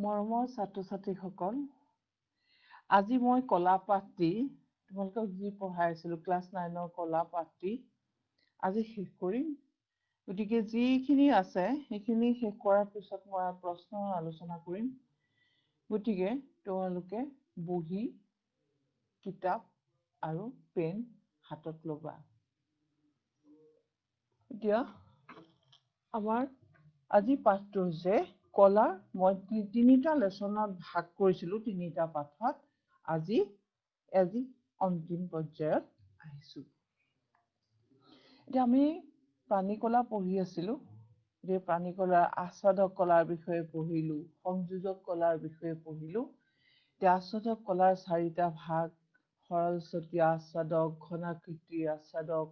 মৰমৰ ছাত্ৰ-ছাত্ৰীসকল, আজি মই কলা পাঠটি তোমালোকক যি পঢ়াইছিলো ক্লাছ 9 ৰ কলা পাঠটি আজি শেষ কৰিম। গতিকে যিখিনি আছে সেইখিনি শেষ কৰাৰ পিছত মই প্ৰশ্ন আলোচনা কৰিম। গতিকে তোমালোকে বহি, কিতাপ আৰু পেন হাতত ল'বা। এতিয়া আমাৰ আজি পাঠটো হৈছে কলা। মই তিনিটা লেসনত ভাগ কৰিছিলো, তিনিটা পাঠত। আজি অন্তিম পৰ্যায়ত আহিছো। এতিয়া আমি প্ৰাণীকলা পঢ়ি আছিলো। যে প্ৰাণীকলাৰ আস্বাদক কলাৰ বিষয়ে পঢ়িলো, সংযোজক কলাৰ বিষয়ে পঢ়িলো। এতিয়া আস্বাদক কলাৰ চাৰিটা ভাগ: সৰলচতীয়া আস্বাদক, ঘনাকৃতি আস্বাদক,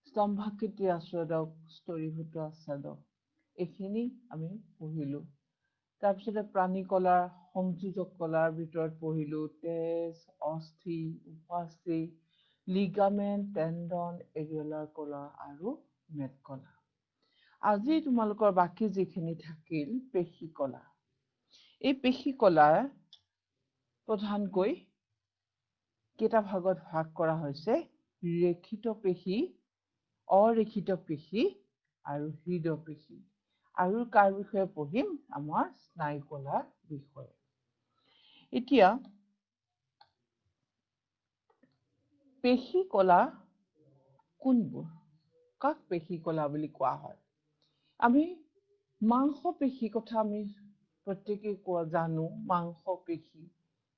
স্তম্ভাকৃতি আস্বাদক, স্তৰীভূত আস্বাদক। এইখিনি আমি পঢ়িলো। তাৰপিছতে প্ৰাণীকলাৰ সংযোজক কলাৰ ভিতৰত পঢ়িলো তেজ, অস্থি, উপাস্থি, লিগামেণ্ট, টেণ্ডন, এৰিয়লাৰ কলা আৰু মেদ কলা। আজি তোমালোকৰ বাকী যিখিনি থাকিল পেশী কলা। এই পেশী কলাৰ প্ৰধানকৈ কেইটা ভাগত ভাগ কৰা হৈছে: ৰেখিত পেশী, অৰেখিত পেশী আৰু হৃদ পেশী। আৰু কাৰ বিষয়ে পঢ়িম? আমাৰ স্নায়ু কলাৰ বিষয়ে। এতিয়া পেশী কলা কোনবোৰ? কাক পেশী কলা বুলি কোৱা হয়? আমি মাংস পেশী কথা আমি প্ৰত্যেকে জানো। মাংস পেশী,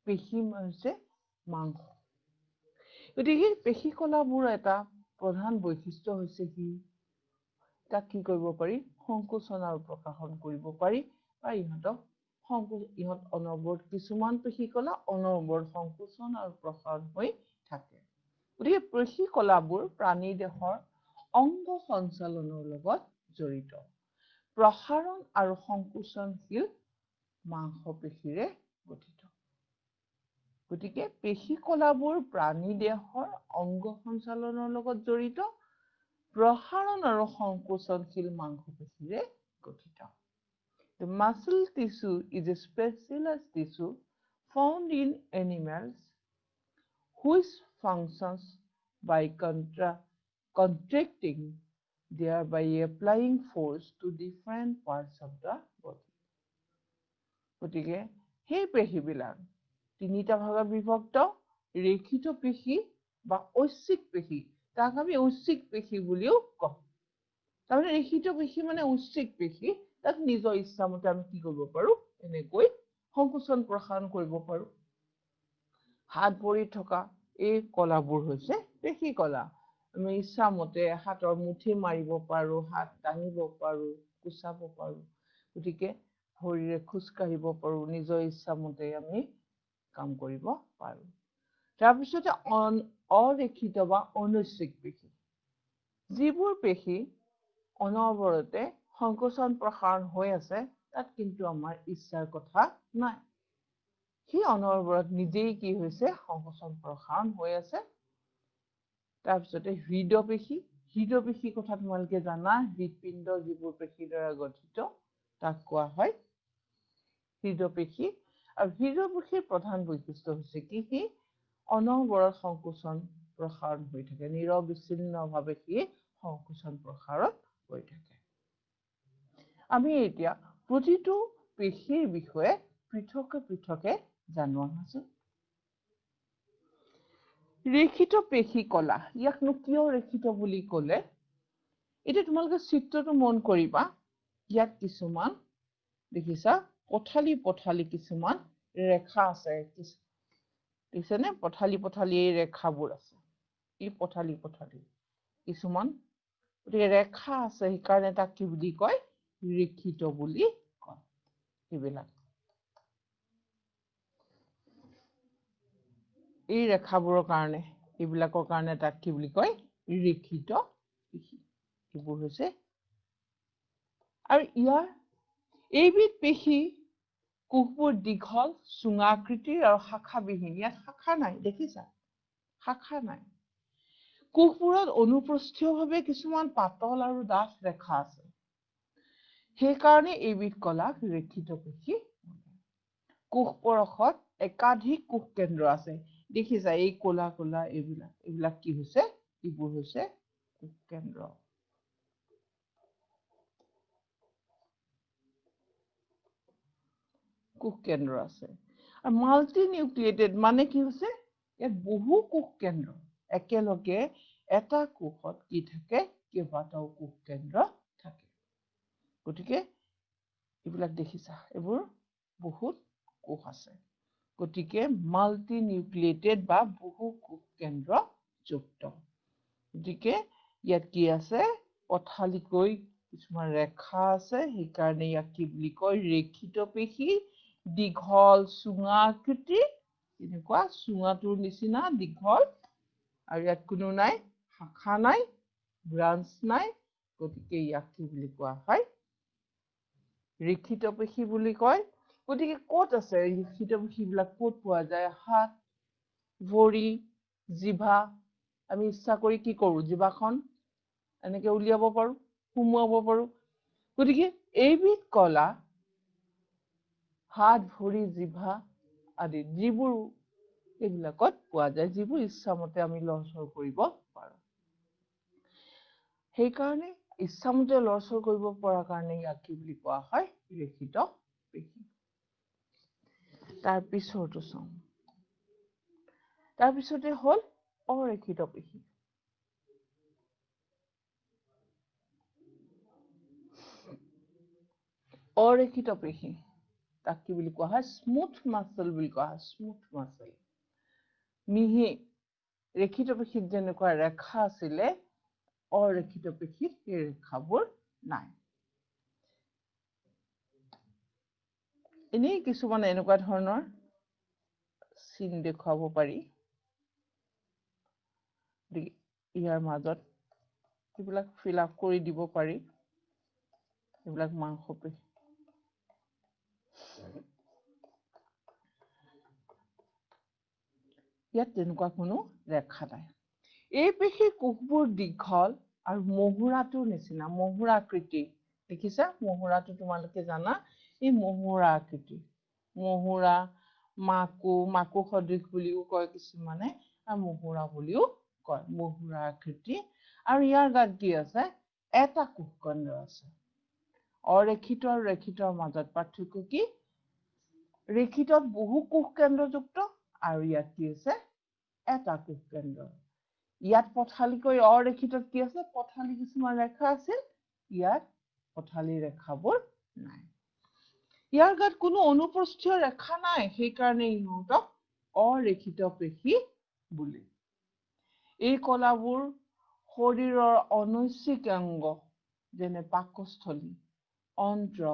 পেশী হৈছে মাংস। গতিকে পেশী কলাবোৰ এটা প্ৰধান বৈশিষ্ট্য হৈছে কি? তাক কি কৰিব পাৰি? সংকোচন আৰু প্ৰকাশন কৰিব পাৰি। বা ইহঁত অনবৰত কিছুমান পেশী কলা অনবৰত সংকোচন আৰু প্ৰসাৰণ হৈ থাকে। গতিকে পেশী কলাবোৰ প্ৰাণী দেহৰ অংগ সঞ্চালনৰ লগত জড়িত। প্ৰসাৰণ আৰু সংকোচনশীল মাংসপেশীৰে গঠিত। গতিকে পেশী কলাবোৰ প্ৰাণী দেহৰ অংগ সঞ্চালনৰ লগত জড়িত, প্ৰসাৰণ আৰু সংকোচনশীল মাংসপেশীৰে গঠিত। The muscle tissue is a specialized tissue found in animals which functions by contracting, thereby applying force to different parts of the body. গতিকে সেই পেশীবিলাক তিনিটা ভাগত বিভক্ত: ৰেখিত পেশী বা ঐচ্ছিক পেশী, তাক আমি ঐচ্ছিক পেশী বুলিও কওঁ। তাৰমানে ৰেখিত পেশী মানে ঐচ্ছিক পেশী, তাক নিজৰ ইচ্ছামতে আমি কি কৰিব পাৰো? এনেকৈ সংকোচন প্ৰসাৰণ কৰিব পাৰো। হাত ভৰিত থকা এই কলাবোৰ হৈছে পেশী কলা। আমি ইচ্ছামতে হাতৰ মুঠি মাৰিব পাৰো, হাত দাঙিব পাৰো, কুচাব পাৰো। গতিকে ভৰিৰে খোজ কাঢ়িব পাৰো, নিজৰ ইচ্ছামতে আমি কাম কৰিব পাৰো। তাৰপিছতে অৰেখিত বা অনৈচ্ছিক পেশী, যিবোৰ পেশী অনবৰতে সংকোচন প্ৰসাৰণ হৈ আছে, তাত কিন্তু আমাৰ ইচ্ছাৰ কথা নাই। সি অনবৰত নিজেই কি হৈছে? সংকোচন প্ৰসাৰণ হৈ আছে। তাৰপিছতে হৃদ পেশী। হৃদ পেশীৰ কথা তোমালোকে জানা, হৃদপিণ্ড যিবোৰ পেশীৰ দ্বাৰা গঠিত, তাক কোৱা হয় হৃদ পেশী। আৰু হৃদ পেশীৰ প্ৰধান বৈশিষ্ট্য হৈছে কি? সি অনবৰত সংকোচন প্ৰসাৰণ হৈ থাকে, নিৰবিচ্ছিন্নভাৱে সি সংকোচন প্ৰসাৰণ হৈ থাকে। আমি এতিয়া প্ৰতিটো পেশীৰ বিষয়ে পৃথকে পৃথকে জানো আহাচোন। ৰেখিত পেশী কলা, ইয়াকনো কিয় ৰেখিত বুলি ক'লে? এতিয়া তোমালোকে চিত্ৰটো মন কৰিবা। ইয়াত কিছুমান দেখিছা পথালি পথালি কিছুমান ৰেখা আছে। দেখিছেনে? পথালি পথালি এই ৰেখাবোৰ আছে। এই পথালি পথালি কিছুমান গতিকে ৰেখা আছে, সেইকাৰণে তাক কি বুলি কয়? ৰেখিত বুলি কয়। এইবিলাক এই ৰেখাবোৰৰ কাৰণে, এইবিলাকৰ কাৰণে তাক কি বুলি কয়? ৰেখিত পেশী। এইবোৰ হৈছে। আৰু ইয়াৰ এইবিধ পেশী কোষবোৰ দীঘল, চুঙাকৃতিৰ আৰু শাখাবিহীন। ইয়াত শাখা নাই, দেখিছা? শাখা নাই। কোষবোৰত অনুপ্ৰস্থীয়ভাৱে কিছুমান পাতল আৰু ডাঠ ৰেখা আছে। সেইকাৰণে এইবিধ কলাক ৰেখিত পেশী। কোষ পৰশত একাধিক কোষ কেন্দ্ৰ আছে দেখিছা এই কোলা কোলা এইবিলাক কি হৈছে ইবোৰ হৈছে কোষ কেন্দ্ৰ আছে আৰু মাল্টি নিউক্লিয়েটেড মানে কি হৈছে ইয়াত বহু কোষ কেন্দ্ৰ একেলগে এটা কোষত কি থাকে কেইবাটাও কোষ কেন্দ্ৰ থাকে গতিকে এইবিলাক দেখিছা এইবোৰ বহুত কোষ আছে গতিকে মাল্টি নিউক্লিয়েটেড বা বহু কোষ কেন্দ্ৰ যুক্ত গতিকে ইয়াত কি আছে পথালিকৈ কিছুমান ৰেখা আছে সেইকাৰণে ইয়াক কি বুলি কয় ৰেখিত পেশী দীঘল চুঙা আকৃতি এনেকুৱা চুঙাটোৰ নিচিনা দীঘল আৰু ইয়াত কোনো নাই শাখা নাই ব্ৰাঞ্চ নাই গতিকে ইয়াক কি বুলি কোৱা হয় ৰেখিত পেশী বুলি কয় গতিকে ক'ত আছে ৰেখিত পেশীবিলাক ক'ত পোৱা যায় হাত ভৰি জিভা আমি ইচ্ছা কৰি কি কৰো জিভাখন এনেকে উলিয়াব পাৰো সুমুৱাব পাৰো গতিকে এইবিধ কলা হাত ভৰি জিভা আদি যিবোৰ এইবিলাকত পোৱা যায় যিবোৰ ইচ্ছামতে আমি লৰচৰ কৰিব পাৰো সেইকাৰণে ইচ্ছামতে লৰচৰ কৰিব পৰা কাৰণে ইয়াক কি বুলি কোৱা হয় ৰেখিত পেশী তাৰপিছৰটো চাওঁ তাৰপিছতে হ'ল অৰেখিত পেশী অৰেখিত পেশী তাক কি বুলি কোৱা হয় স্মুথ মাসল বুলি কোৱা হয় স্মুথ মাসল মিহি ৰেখিত পেশীত যেনেকুৱা ৰেখা আছিলে অৰেখিত পেশীত এই ৰেখাবোৰ নাই এনেই কিছুমান এনেকুৱা ধৰণৰ চিন দেখুৱাব পাৰি ইয়াৰ মাজত এইবিলাক ফিল আপ কৰি দিব পাৰি এইবিলাক মাংসপেশী ইয়াত তেনেকুৱা কোনো ৰেখা নাই এই পেশীৰ কোষবোৰ দীঘল আৰু মহুৰাটোৰ নিচিনা মহুৰা আকৃতি দেখিছা মহুৰাটো তোমালোকে জানা এই মহুৰা আকৃতি মহুৰা মাকু সদৃশ বুলিও কয় কিছুমানে আৰু মহুৰা বুলিও কয় মহুৰা আকৃতি আৰু ইয়াৰ গাত কি আছে এটা কোষ কেন্দ্ৰ আছে অৰেখিত আৰু ৰেখিতৰ মাজত পাৰ্থক্য কি ৰেখিতত বহু কোষ কেন্দ্ৰযুক্ত আৰু ইয়াত কি আছে এটা কোষ কেন্দ্ৰ ইয়াত পথালিকৈ অৰেখিতত কি আছে পথালি কিছুমান ৰেখা আছে ইয়াত পথালি ৰেখাবোৰ নাই ইয়াৰ গাত কোনো অনুপ্ৰস্থীয় ৰেখা নাই সেইকাৰণে ইহঁতক অৰেখিত পেশী বুলি এই কলাবোৰ শৰীৰৰ অনৈচ্ছিক অংগ যেনে পাকস্থলী অন্ত্ৰ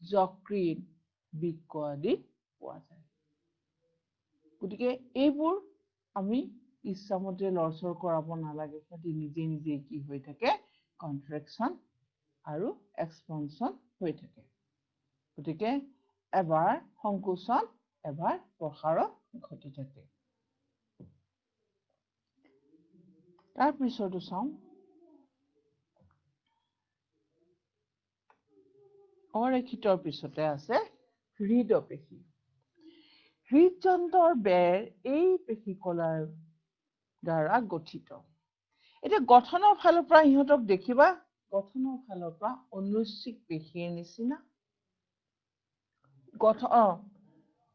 যকৃত বৃক্ক আদি পোৱা যায় গতিকে এইবোৰ আমি ইচ্ছামতে লৰচৰ কৰাব নালাগে সিহঁতি নিজে নিজে কি হৈ থাকে কন্ট্ৰেকচন আৰু এক্সপানচন হৈ থাকে গতিকে এবাৰ সংকোচন এবাৰ প্ৰসাৰণ ঘটি থাকে তাৰপিছতো চাওঁ অৰেখিতৰ পিছতে আছে হৃদপেশী হৃদযন্ত্ৰৰ বেৰ এই পেশী কলাৰ দ্বাৰা গঠিত এতিয়া গঠনৰ ফালৰ পৰা ইহঁতক দেখিবা গঠনৰ ফালৰ পৰা অনুচ্ছিক পেশীৰ নিচিনা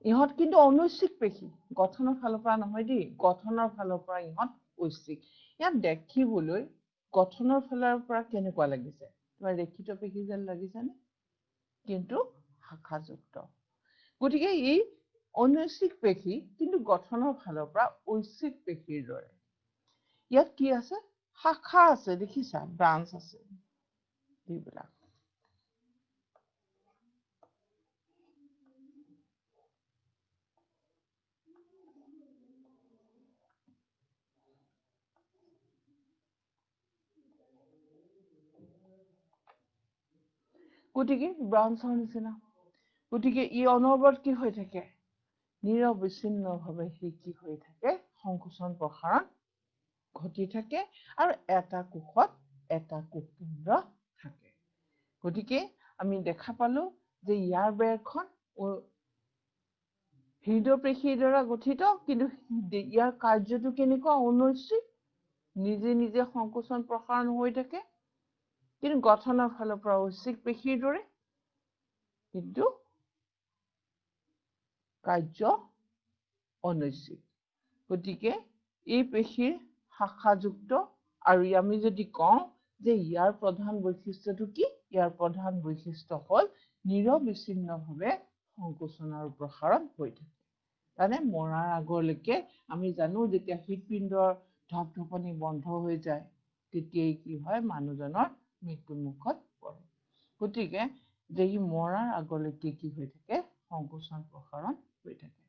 ইহঁত কিন্তু অনুচ্ছিক পেশী গঠনৰ ফালৰ পৰা নহয় দেই গঠনৰ ফালৰ পৰা ইহঁত ঐচ্ছিক ইয়াত দেখিবলৈ গঠনৰ ফালৰ পৰা কেনেকুৱা লাগিছে তোমাৰ ৰেখিত পেশী যেন লাগিছেনে কিন্তু শাখাযুক্ত গতিকে এই অনৈচ্ছিক পেশী কিন্তু গঠনৰ ফালৰ পৰা ঐচ্ছিক পেশীৰ দৰে ইয়াত কি আছে শাখা আছে দেখিছা ব্ৰাঞ্চ আছে এইবিলাক গতিকে ব্ৰাঞ্চৰ নিচিনা গতিকে ই অনবৰত কি হৈ থাকে নিৰবিচ্ছিন্নভাৱে সি কি হৈ থাকে সংকোচন প্ৰসাৰণ ঘটি থাকে আৰু এটা কোষত এটা কোষ কেন্দ্ৰ থাকে গতিকে আমি দেখা পালো যে ইয়াৰ বেৰখন হৃদপেশীৰ দ্বাৰা গঠিত, কিন্তু ইয়াৰ কাৰ্যটো কেনেকুৱা? অনৈচ্ছিক, নিজে নিজে সংকোচন প্ৰসাৰণ হৈ থাকে, কিন্তু গঠনৰ ফালৰ পৰা ঐচ্ছিক পেশীৰ দৰে, কিন্তু কাৰ্য অনৈচ্ছিক। গতিকে এই পেশীৰ শাখাযুক্ত, আৰু আমি যদি কওঁ যে ইয়াৰ প্ৰধান বৈশিষ্ট্যটো কি? ইয়াৰ প্ৰধান বৈশিষ্ট্য হ'ল নিৰবিচ্ছিন্নভাৱে সংকোচন আৰু প্ৰসাৰণ হৈ থাকে। মানে মৰাৰ আগলৈকে আমি জানো যেতিয়া হৃদপিণ্ডৰ ধপধপনি বন্ধ হৈ যায় তেতিয়াই কি হয়? মানুহজনৰ মৃত্যু মুখত পৰে। গতিকে যে ই মৰাৰ আগলৈকে কি হৈ থাকে? সংকোচন প্ৰসাৰণ হৈ থাকে।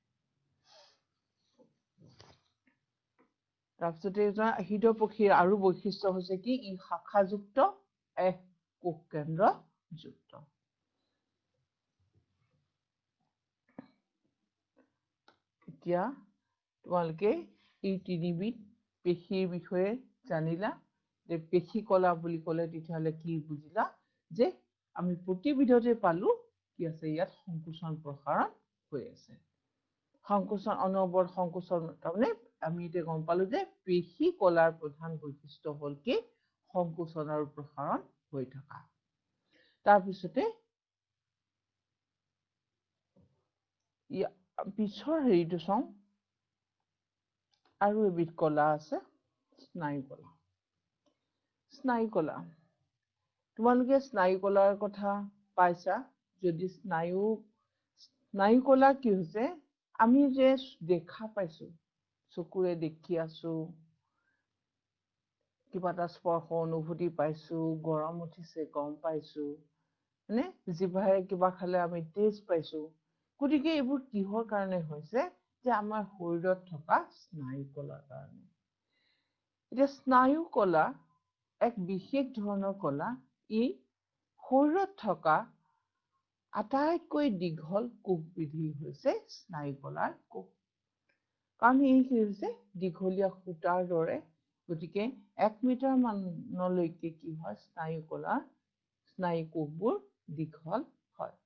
তাৰপিছতে হৃদপেশীৰ আৰু বৈশিষ্ট্য হৈছে কি? ই শাখাযুক্ত, এক কোষ কেন্দ্ৰযুক্ত। এতিয়া তোমালোকে এই তিনিবিধ পেশীৰ বিষয়ে জানিলা। যে পেশী কলা বুলি ক'লে তেতিয়াহ'লে কি বুজিলা? যে আমি প্ৰতিবিধতে পালো কি আছে? ইয়াত সংকোচন প্ৰসাৰণ হৈ আছে। সংকোচন, অনবৰত সংকোচন, তাৰমানে আমি এতিয়া গম পালো যে পেশী কলাৰ প্ৰধান বৈশিষ্ট্য হ'ল কি? সংকোচন আৰু প্ৰসাৰণ হৈ থকা। তাৰপিছতে পিছৰ হেৰিটো চাওঁ, আৰু এবিধ কলা আছে, স্নায়ু কলা। স্নায়ু কলা, তোমালোকে স্নায়ু কলাৰ কথা পাইছা। যদি স্নায়ু কলা কি হৈছে? আমি যে দেখা পাইছো, চকুৰে দেখি আছো, কিবা এটা স্পৰ্শ অনুভূতি পাইছো, গৰম উঠিছে গম পাইছো, মানে জিভাৰে কিবা খালে আমি টেষ্ট পাইছো। গতিকে এইবোৰ কিহৰ কাৰণে হৈছে? যে আমাৰ শৰীৰত থকা স্নায়ু কলাৰ কাৰণে। এতিয়া স্নায়ু কলা এক বিশেষ ধৰণৰ কলা। ই শৰীৰত থকা আটাইতকৈ দীঘল কোষবিধি হৈছে স্নায়ু কলাৰ কোষ। কাৰণ ই কি হৈছে? দীঘলীয়া সূতাৰ দৰে। গতিকে 1 মিটাৰ মানলৈকে কি হয়? স্নায়ু কলাৰ স্নায়ু কোষবোৰ দীঘল হয়।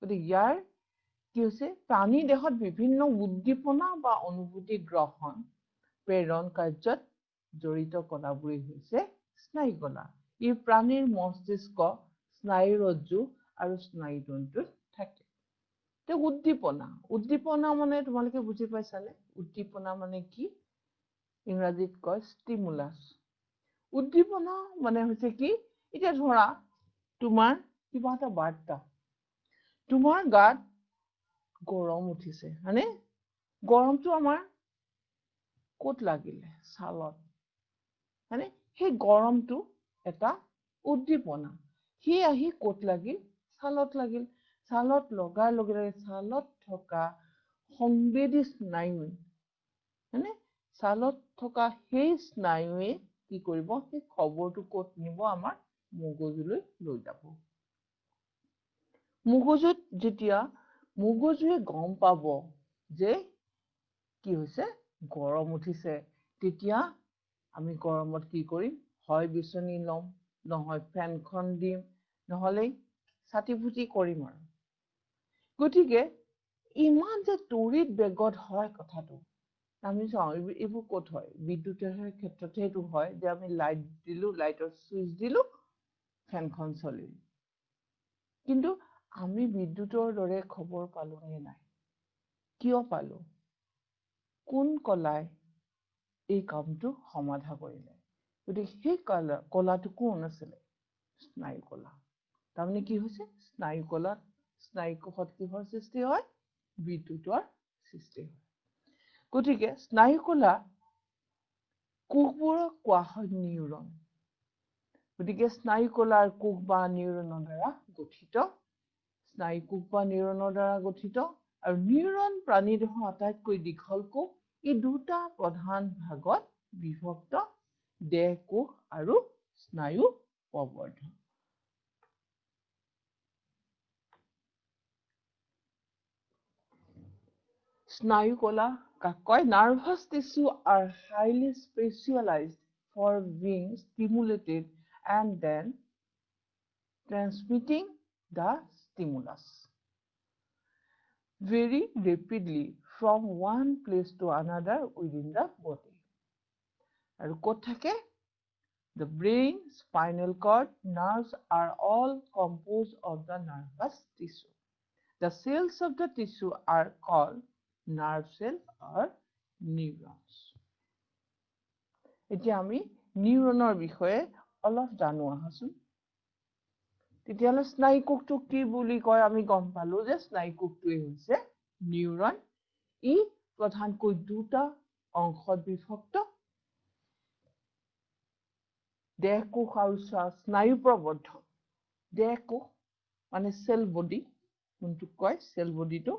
গতিকে ইয়াৰ কি হৈছে? প্ৰাণী দেহত বিভিন্ন উদ্দীপনা বা অনুভূতি গ্ৰহণ, প্ৰেৰণ কাৰ্যত জড়িত কলাবোৰেই হৈছে স্নায়ু কলা। ই প্ৰাণীৰ মস্তিষ্ক, স্নায়ুৰজ্জু আৰু স্নায়ুতন্তুত থাকে। উদ্দীপনা মানে তোমালোকে বুজি পাইছানে? উদ্দীপনা মানে কি? ইংৰাজীত কয় ষ্টিমুলাছ। উদ্দীপনা মানে হৈছে কি? এতিয়া ধৰা তোমাৰ কিবা এটা বাৰ্তা, তোমাৰ গাত গৰম উঠিছে, হয়নে? গৰমটো আমাৰ ক'ত লাগিলে? ছালত, হয়নে? সেই গৰমটো এটা উদ্দীপনা। সি আহি ক'ত লাগিল? ছালত লাগিল। ছালত লগাৰ লগে লগে ছালত থকা সংবেদী স্নায়ু, হয়নে? ছালত থকা সেই স্নায়ুৱে কি কৰিব? সেই খবৰটো ক'ত নিব? আমাৰ মগজুলৈ লৈ যাব। মগজুত যেতিয়া মগজুৱে গম পাব যে কি হৈছে? গৰম উঠিছে, তেতিয়া আমি গৰমত কি কৰিম? হয় বিচনী ল'ম, নহয় ফেনখন দিম, নহ'লে চাতি-ফুটি কৰিম আৰু। গতিকে ইমান যে তড়িৎ বেগত হয় কথাটো, আমি চাওঁ এইবোৰ ক'ত হয়? বিদ্যুতৰ ক্ষেত্ৰতহে এইটো হয়, যে আমি লাইট দিলো, লাইটৰ চুইচ দিলো, ফেনখন চলিল। কিন্তু আমি বিদ্যুতৰ দৰে খবৰ পালো নে নাই? কিয় পালো? কোন কলাই এই কামটো সমাধা কৰিলে? গতিকে সেই কলাটো কোন আছিলে? স্নায়ু কলা। তাৰমানে কি হৈছে? স্নায়ু কলাত, স্নায়ু কোষত কিহৰ সৃষ্টি হয়? বিদ্যুতৰ সৃষ্টি হয়। গতিকে স্নায়ু কলা কোষবোৰক কোৱা হয় নিউৰন। গতিকে স্নায়ু কলাৰ কোষ বা নিউৰনৰ দ্বাৰা গঠিত। স্নায়ু কোষ বা নিউৰনৰ দ্বাৰা গঠিত। আৰু নিউৰন প্ৰাণী দেহৰ আটাইতকৈ দীঘল কোষ। ই দুটা প্ৰধান ভাগত বিভক্ত: দেহ কোষ আৰু স্নায়ু প্ৰবৰ্ধক। স্নায়ু কলা কাক কয়? Nervous tissue are highly specialized for being stimulated and then transmitting the stimulus. very rapidly from one place to another within the body. আৰু ক'ত থাকে? The brain, spinal cord, nerves are all composed of the nervous tissue. The cells of the tissue are called nerve cells or neurons. এতিয়া আমি নিউৰনৰ বিষয়ে অলপ জানো আহাচোন। তেতিয়াহ'লে স্নায়ুকোষটো কি বুলি কয় আমি গম পালো যে স্নায়ুকোষটোৱে হৈছে নিউৰন। ই প্ৰধানকৈ দুটা অংশত বিভক্ত। দেহকোষ আৰু স্নায়ু প্ৰবৰ্ধক। দেহকোষ মানে চেল বডি, কোনটোক কয় চেল বডিটো।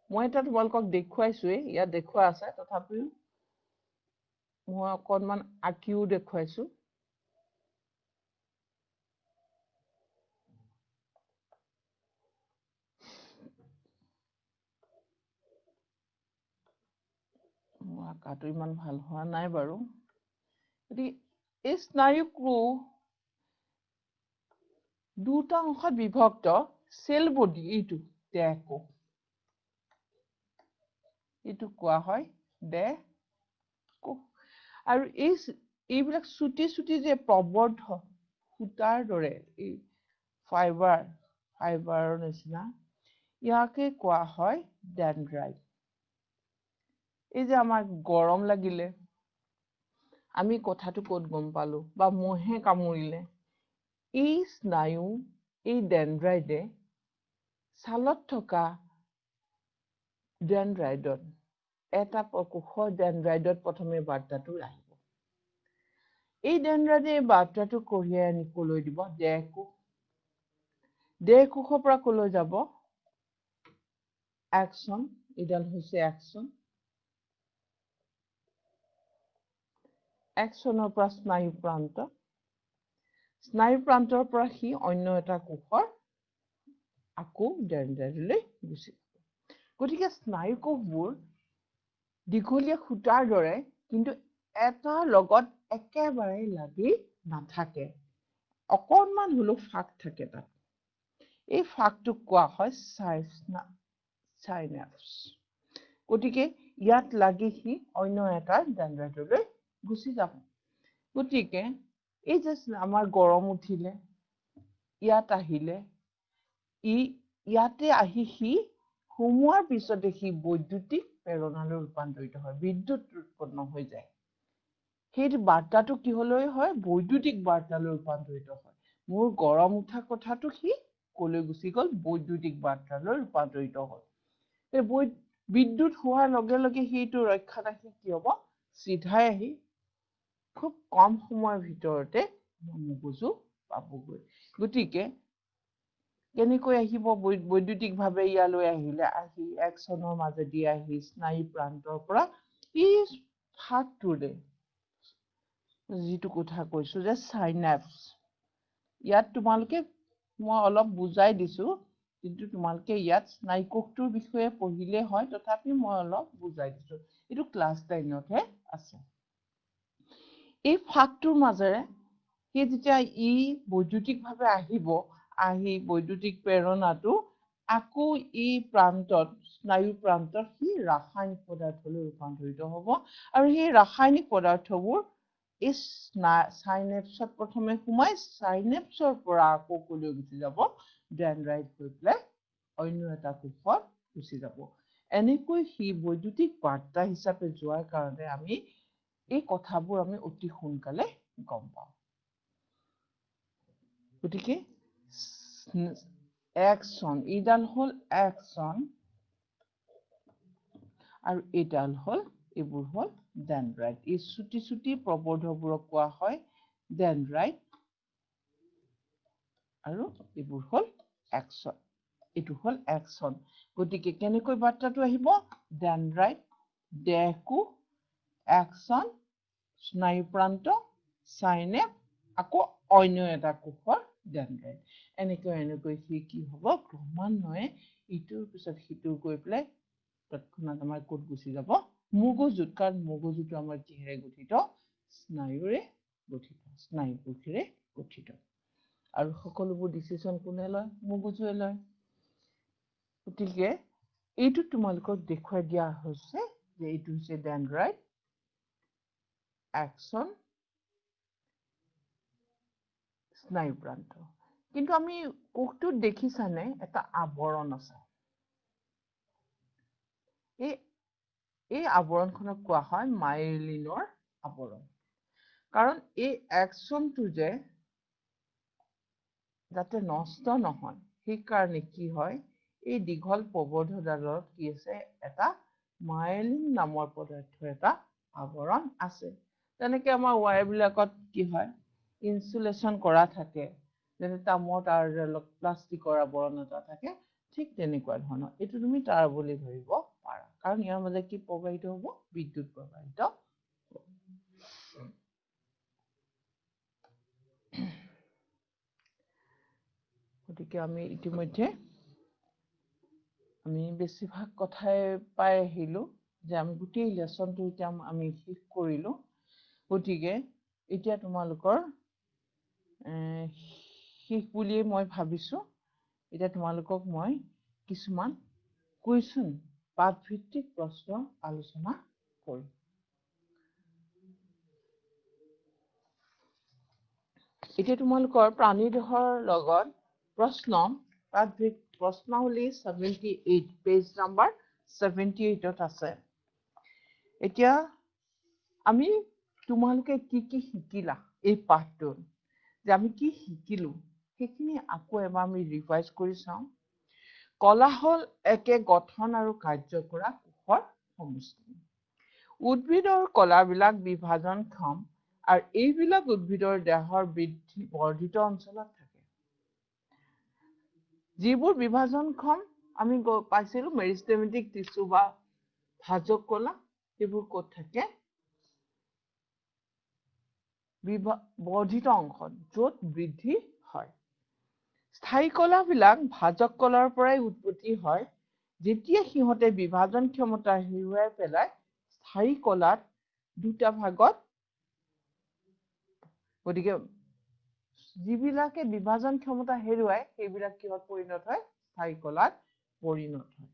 মই এটা তোমালোকক দেখুৱাইছোৱে, ইয়াত দেখুৱা আছে, তথাপিও মই অকণমান আঁকিও দেখুৱাইছো। আঁকাটো ইমান ভাল হোৱা নাই বাৰু। গতিকে এই স্নায়ুকোষ দুটা অংশত বিভক্ত। চেল বডি এইটো দেহকোষ, এইটো কোৱা হয় দেহকোষ। আৰু এইবিলাক চুটি চুটি যে প্ৰবৰ্ধক সূতাৰ দৰে এই ফাইবাৰৰ নিচিনা, ইয়াকে কোৱা হয় ডেনড্ৰাইট। এই যে আমাৰ গৰম লাগিলে আমি কথাটো ক'ত গম পালো, বা মহে কামুৰিলে, এই স্নায়ু এই ডেনড্ৰাইটে ছালত থকা ডেনড্ৰাইটত এটা কোষৰ ডেনড্ৰাইটত প্ৰথমে বাৰ্তাটো আহিব। এই ডেনড্ৰাইটে বাৰ্তাটো কঢ়িয়াই আনি কলৈ দিব? দেহকোষ। দেহকোষৰ পৰা কলৈ যাব? এক্সন। এইডাল হৈছে এক্সন। এক্সনৰ পৰা স্নায়ু প্ৰান্ত। স্নায়ু প্ৰান্তৰ পৰা সি অন্য এটা কোষৰ আকৌ ডেনড্ৰাইটলৈ গুচি যাব। গতিকে স্নায়ুকোষবোৰ দীঘলীয়া সূতাৰ দৰে, কিন্তু এটাৰ লগত একেবাৰে লাগি নাথাকে, অকণমান হলেও ফাঁক থাকে তাত। এই ফাঁকটোক কোৱা হয় সাইনেপছ। গতিকে ইয়াত লাগি সি অন্য এটা ডেনড্ৰাইটলৈ গুচি যাব। গতিকে এই যে আমাৰ গৰম উঠিলে, ইয়াত আহিলে, ইয়াতে আহি সি সোমোৱাৰ পিছতে সি বৈদ্যুতিক প্ৰেৰণালৈ ৰূপান্তৰিত হয়, বিদ্যুৎ উৎপন্ন হৈ যায়। সেই বাৰ্তাটো কিহলৈ হয়? বৈদ্যুতিক বাৰ্তালৈ ৰূপান্তৰিত হয়। মোৰ গৰম উঠা কথাটো সি কলৈ গুচি গ'ল? বৈদ্যুতিক বাৰ্তালৈ ৰূপান্তৰিত হ'ল। বিদ্যুৎ হোৱাৰ লগে লগে সেইটো ৰক্ষা ৰাখি কি হ'ব? চিধাই আহি খুব কম সময়ৰ ভিতৰতে মগজু পাবগৈ। গতিকে কেনেকৈ আহিব? বৈদ্যুতিকভাৱে ইয়ালৈ আহিলে, আহি এক্সনৰ মাজেদি আহি স্নায়ু প্ৰান্তৰ পৰা এই ফাঁকটোৰে, যিটো কথা কৈছো যে সাইনেপছ, ইয়াত তোমালোকে মই অলপ বুজাই দিছো, কিন্তু তোমালোকে ইয়াত স্নায়ুকোষটোৰ বিষয়ে পঢ়িলে হয়, তথাপি মই অলপ বুজাই দিছো। এইটো ক্লাছ 10তহে আছে। এই ফাঁকটোৰ মাজেৰে সি যেতিয়া বৈদ্যুতিকভাৱে আহিব, আহি বৈদ্যুতিক প্ৰেৰণাটো আকৌ এই প্ৰান্তত, স্নায়ু প্ৰান্তত সি ৰাসায়নিক পদাৰ্থলৈ ৰূপান্তৰিত হ'ব। আৰু সেই ৰাসায়নিক পদাৰ্থবোৰ এই সাইনেপছত প্ৰথমে সোমাই, সাইনেপছৰ পৰা আকৌ কলৈ গুচি যাব? ডেনড্ৰাইট হৈ পেলাই অন্য এটা কোষত গুচি যাব। এনেকৈ সি বৈদ্যুতিক বাৰ্তা হিচাপে যোৱাৰ কাৰণে আমি এই কথাবোৰ আমি অতি সোনকালে গম পাওঁ। গতিকে এক্সন, এইডাল হ'ল এক্সন, আৰু এইডাল হ'ল, এইবোৰ হ'ল ডেনড্ৰাইট। এই চুটি চুটি প্ৰবৰ্ধবোৰক কোৱা হয় ডেনড্ৰাইট, আৰু এইবোৰ হ'ল এক্সন। এইটো হ'ল এক্সন। গতিকে কেনেকৈ বাৰ্তাটো আহিব? ডেনড্ৰাইট, দেহকোষ, এক্সন, স্নায়ু প্ৰান্ত, সাইনেপ, আকৌ অন্য এটা কোষৰ ডেনড্ৰাইট। এনেকৈ সি কি হ'ব? ক্ৰমান্বয়ে ইটোৰ পিছত সিটো গৈ পেলাই তৎক্ষণাত আমাৰ ক'ত গুচি যাব? মগজুত। কাৰণ মগজুটো আমাৰ কিহেৰে গঠিত? স্নায়ুৰে গঠিত স্নায়ু কোষেৰে গঠিত আৰু সকলোবোৰ ডিসিশন কোনে লয় মগজুৱে লয় গতিকে এইটো তোমালোকক দেখুৱাই দিয়া হৈছে যে এইটো হৈছে ডেনড্ৰাইট অ্যাক্সন স্নায়ু প্ৰান্ত কিন্তু আমি কোষটোত দেখিছানে এটা আৱৰণ আছে এই আৱৰণখনক কোৱা হয় মাইলিনৰ আৱৰণ কাৰণ এই অ্যাক্সনটো যে যাতে নষ্ট নহয় সেই কাৰণে কি হয় এই দীঘল প্ৰবৰ্ধডালত কি আছে এটা মাইলিন নামৰ পদাৰ্থৰ এটা আৱৰণ আছে তেনেকৈ আমাৰ ওয়্যাৰ বিলাকত কি হয় ইনসুলেশন কৰা থাকে যেনে তামৰ তাঁৰডালত প্লাষ্টিকৰ আৱৰণ এটা থাকে ঠিক তেনেকুৱা ধৰণৰ এইটো তুমি তাঁৰ বুলি ধৰিব পাৰা কাৰণ ইয়াৰ মাজে কি প্ৰবাহিত হ'ব বিদ্যুৎ প্ৰবাহিত গতিকে আমি ইতিমধ্যে আমি বেছিভাগ কথাই পাই আহিলো যে আমি গোটেই লেসনটো এতিয়া আমি শেষ কৰিলো গতিকে এতিয়া তোমালোকৰ শেষ বুলি মই ভাবিছো এতিয়া তোমালোকক মই কিছুমান কুৱেশ্যন পাঠভিত্তিক প্ৰশ্ন আলোচনা কৰিম এতিয়া তোমালোকৰ প্ৰাণী দেহৰ লগত প্ৰশ্ন পাঠভিত্তিক প্ৰশ্নাৱলী 78 পেজ নাম্বাৰ 78 আছে এতিয়া আমি তোমালোকে কি শিকিলা এই পাঠটোত যে আমি কি শিকিলো সেইখিনি আকৌ এবাৰ আমি ৰিভাইজ কৰি চাওঁ কলা হল একে গঠন আৰু কাৰ্য কৰা কোষৰ সমষ্টি উদ্ভিদৰ কলাবিলাক বিভাজনক্ষম আৰু এইবিলাক উদ্ভিদৰ দেহৰ বৃদ্ধি বৰ্ধিত অঞ্চলত থাকে যিবোৰ বিভাজনক্ষম আমি পাইছিলো মেৰিষ্টেমেটিক টিস্যু বা ভাজক কলা এইবোৰ ক'ত থাকে বৰ্ধিত অংশত য'ত বৃদ্ধি হয় স্থায়ী কলাবিলাক ভাজক কলাৰ পৰাই উৎপত্তি হয় যেতিয়া সিহঁতে বিভাজন ক্ষমতা হেৰুৱাই পেলাই স্থায়ী কলাত দুটা ভাগত গতিকে যিবিলাকে বিভাজন ক্ষমতা হেৰুৱাই সেইবিলাক কিহত পৰিণত হয় স্থায়ী কলাত পৰিণত হয়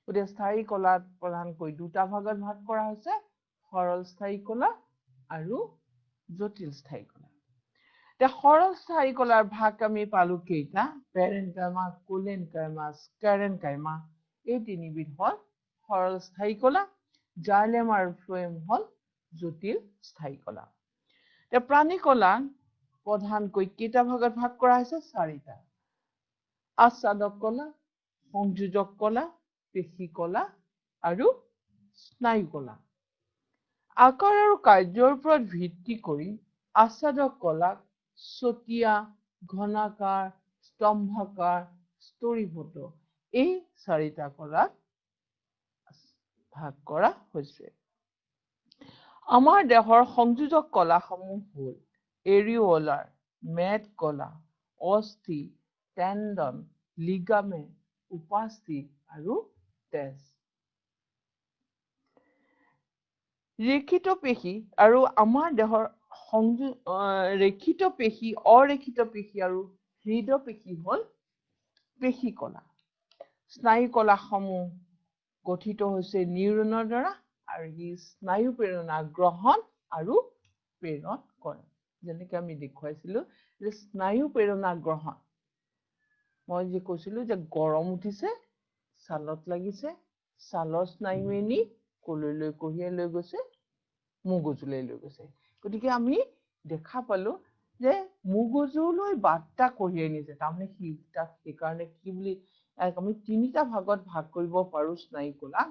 গতিকে স্থায়ী কলাত প্ৰধানকৈ দুটা ভাগত ভাগ কৰা হৈছে সৰল স্থায়ী কলা আৰু জটিল স্থায়ী কলা সৰল স্থায়ী কলাৰ ভাগ আমি পালো কেইটা পেৰেনকাইমা কোলেনকাইমা স্কেৰেনকাইমা এই তিনিবিধ হল সৰল স্থায়ী কলা জাইলেম আৰু ফ্লোয়েম হল জটিল স্থায়ী কলা প্ৰাণী কলা প্ৰধানকৈ কেইটা ভাগত ভাগ কৰা হৈছে চাৰিটা আচ্ছাদক কলা সংযোজক কলা পেশী কলা আৰু স্নায়ু কলা আকাৰ আৰু কাৰ্যৰ ওপৰত ভিত্তি কৰি আচ্ছাদক কলাক ছটিয়া ঘনাকাৰ স্তম্ভাকাৰ স্তৰীভূত এই চাৰিটা কলাত ভাগ কৰা হৈছে আমাৰ দেহৰ সংযোজক কলাসমূহ হ'ল এৰিওলাৰ মেড কলা অস্থি টেণ্ডন লিগামেণ্ট উপাস্থি আৰু তেজ ৰেখিত পেশী আৰু আমাৰ দেহৰ ৰেখিত পেশী অৰেখিত পেশী আৰু হৃদ পেশী হ'ল পেশী কলা স্নায়ু কলাসমূহ গঠিত হৈছে নিউৰনৰ দ্বাৰা আৰু ই স্নায়ু প্ৰেৰণা গ্ৰহণ আৰু প্ৰেৰণ কৰে যেনেকৈ আমি দেখুৱাইছিলো যে স্নায়ু প্ৰেৰণা গ্ৰহণ মই যে কৈছিলো যে গৰম উঠিছে ছালত লাগিছে ছালৰ স্নায়ুৱে নি কলৈলৈ কঢ়িয়াই লৈ গৈছে মগজুলৈ লৈ গৈছে গতিকে আমি দেখা পালো যে মগজুলৈ বাৰ্তা কঢ়িয়াই নিছে তাৰমানে সেইকাৰণে কি বুলি আমি তিনিটা ভাগত ভাগ কৰিব পাৰো স্নায়ু কলা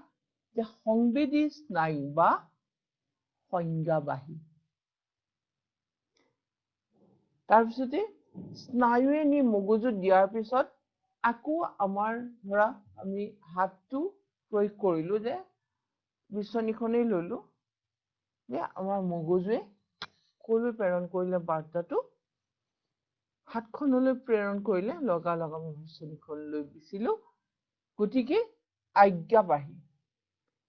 যে সংবেদী স্নায়ু বা সংজ্ঞাবাহী তাৰপিছতে স্নায়ুৱে নি মগজুত দিয়াৰ পিছত আকৌ আমাৰ ধৰা আমি হাতটো প্ৰয়োগ কৰিলো যে বিচনীখনেই ললো যে আমাৰ মগজুৱে কলৈ প্ৰেৰণ কৰিলে বাৰ্তাটো হাতখনলৈ প্ৰেৰণ কৰিলে লগালগ আমি বিচনীখনলৈ বিচিলো গতিকে আজ্ঞাবাহী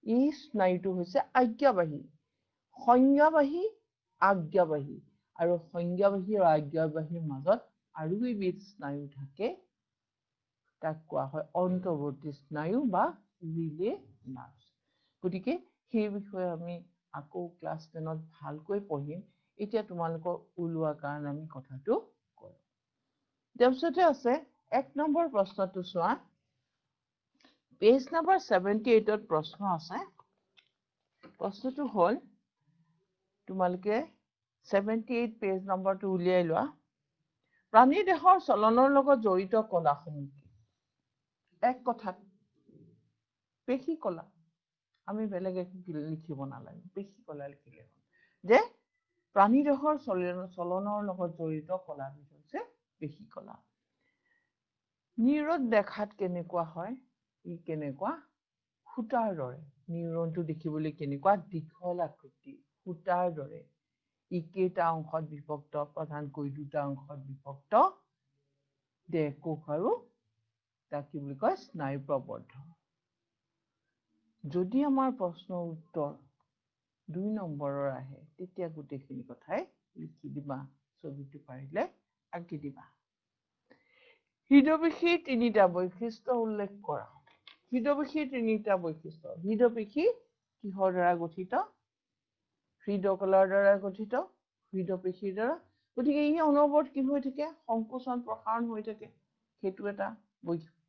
এই স্নায়ুটো হৈছে আজ্ঞাবাহী সংজ্ঞাবাহী আজ্ঞাবাহী আৰু সংজ্ঞাবাহী আৰু আজ্ঞাবাহীৰ মাজত আৰু এবিধ স্নায়ু থাকে, তাক কোৱা হয় অন্তৰ্বৰ্তী স্নায়ু বা ৰিলে নাৰ্ভ। গতিকে সেই বিষয়ে আমি আকৌ ক্লাছ 10ত ভালকৈ পঢ়িম। এতিয়া তোমালোকৰ ওলোৱাৰ কাৰণে আমি কথাটো কওঁ। তাৰপিছতে আছে 1 নম্বৰ প্ৰশ্নটো চোৱা। পেজ নম্বৰ 78ত প্ৰশ্ন আছে। প্ৰশ্নটো হ'ল, তোমালোকে 78 পেজ নম্বৰটো উলিয়াই লোৱা। প্ৰাণী দেহৰ চলনৰ লগত জড়িত কলাসমূহ কি? এক কথাত পেশী কলা। আমি বেলেগ একো লিখিব নালাগে, পেশী কলা লিখিলে হ'ল। যে প্ৰাণী দেহৰ চলনৰ লগত জড়িত কলাবিধ হৈছে পেশী কলা। নিউৰন দেখাত কেনেকুৱা হয়? ই কেনেকুৱা? সূতাৰ দৰে। নিউৰনটো দেখিবলৈ কেনেকুৱা? দীঘল আকৃতি, সূতাৰ দৰে। ই কেইটা অংশত বিভক্ত? প্ৰধানকৈ দুটা অংশত বিভক্ত। দেহ কোষ আৰু তাক কি বুলি কয়? স্নায়ু প্ৰবৰ্ধ। যদি আমাৰ প্ৰশ্নৰ উত্তৰ 2 নম্বৰৰ আহে, তেতিয়া গোটেইখিনি কথাই লিখি দিবা। ছবিটো পাৰিলে আঁকি দিবা। হৃদপেশীৰ 3টা বৈশিষ্ট্য উল্লেখ কৰা। হৃদপেশীৰ 3টা বৈশিষ্ট্য। হৃদপেশী কিহৰ দ্বাৰা গঠিত? হৃদকলাৰ দ্বাৰা গঠিত। হৃদপেশীৰ দ্বাৰা। গতিকে ই অনবৰত কি হৈ থাকে? সংকোচন প্ৰসাৰণ হৈ থাকে। সেইটো এটা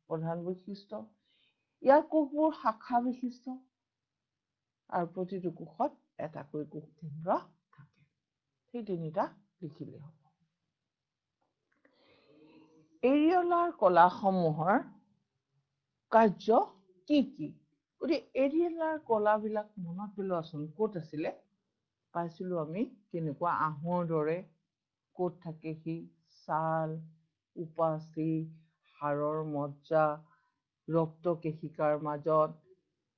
প্ৰধান বৈশিষ্ট্য। ইয়াৰ কোষবোৰ শাখা বিশিষ্ট আৰু প্ৰতিটো কোষত এটাকৈ কোষ কেন্দ্ৰ থাকে। সেই 3টা লিখিলে হ'ব। এৰিঅলাৰ কলাসমূহৰ কাৰ্য কি কি? গতিকে এৰিঅলাৰ কলাবিলাক মনত পেলোৱাচোন, ক'ত আছিলে? পাইছিলো আমি কেনেকুৱা? আঁহৰ দৰে। ক'ত থাকে সি? ছাল, উপাস্থি, হাড়ৰ মজ্জা, ৰক্ত কেশিকাৰ মাজত।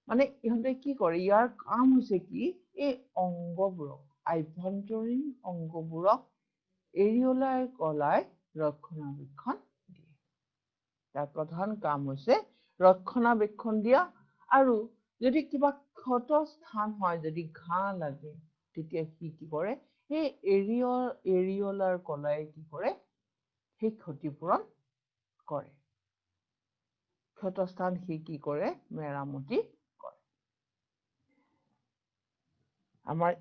মানে ইহঁতে কি কৰে? ইয়াৰ কাম হৈছে কি? এই অংগবোৰক, আভ্যন্তৰীণ অংগবোৰক এৰিঅলাৰ কলাই ৰক্ষণাবেক্ষণ দিয়ে। তাৰ প্ৰধান কাম হৈছে ৰক্ষণাবেক্ষণ দিয়া। আৰু যদি কিবা ক্ষত স্থান হয়, যদি ঘাঁ লাগে, তেতিয়া সি কি কৰে? সেই এৰিঅলাৰ কলাই কি কৰে? সেই ক্ষতিপূৰণ কৰে। ক্ষতস্থান সি কি কৰে? মেৰামতি কৰে। আমাৰ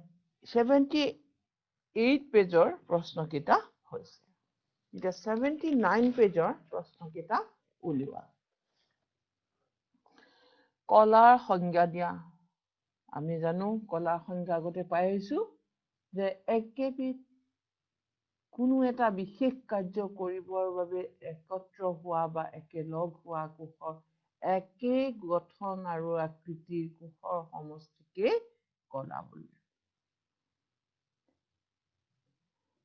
78 পেজৰ প্ৰশ্নকেইটা হৈছে। এতিয়া 79 পেজৰ প্ৰশ্নকেইটা উলিওৱা। কলাৰ সংজ্ঞা দিয়া। আমি জানো কলাৰ সংজ্ঞা আগতে পাই আহিছো যে একেবিধ কোনো এটা বিশেষ কাৰ্য কৰিবৰ বাবে একত্ৰ হোৱা বা একেলগ হোৱা কোষৰ একে গঠন আৰু আকৃতিৰ কোষৰ সমষ্টিকে কলা বোলে।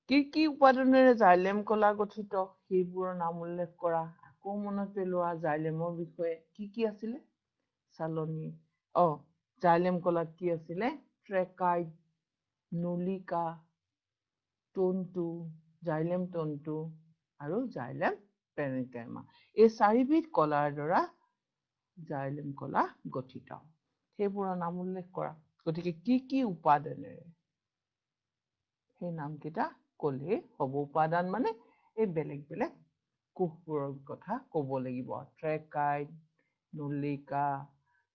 কি উপাদানেৰে জাইলেম কলা গঠিত? সেইবোৰৰ নাম উল্লেখ কৰা। আকৌ মনত পেলোৱা জাইলেমৰ বিষয়ে। কি আছিলে? চালনী। জাইলেম কলাত কি আছিলে? ট্ৰেকাইড, নলিকা, তন্তু, জাইলেম তন্তু আৰু জাইলেম পেৰেনকাইমা। এই 4বিধ কলাৰ দ্বাৰা জাইলেম কলা গঠিত। সেইবোৰৰ নাম উল্লেখ কৰা। গতিকে কি উপাদানেৰে? সেই নামকেইটা ক'লেই হ'ব। উপাদান মানে এই বেলেগ বেলেগ কোষবোৰৰ কথা ক'ব লাগিব। ট্ৰেকাইড, নলিকা,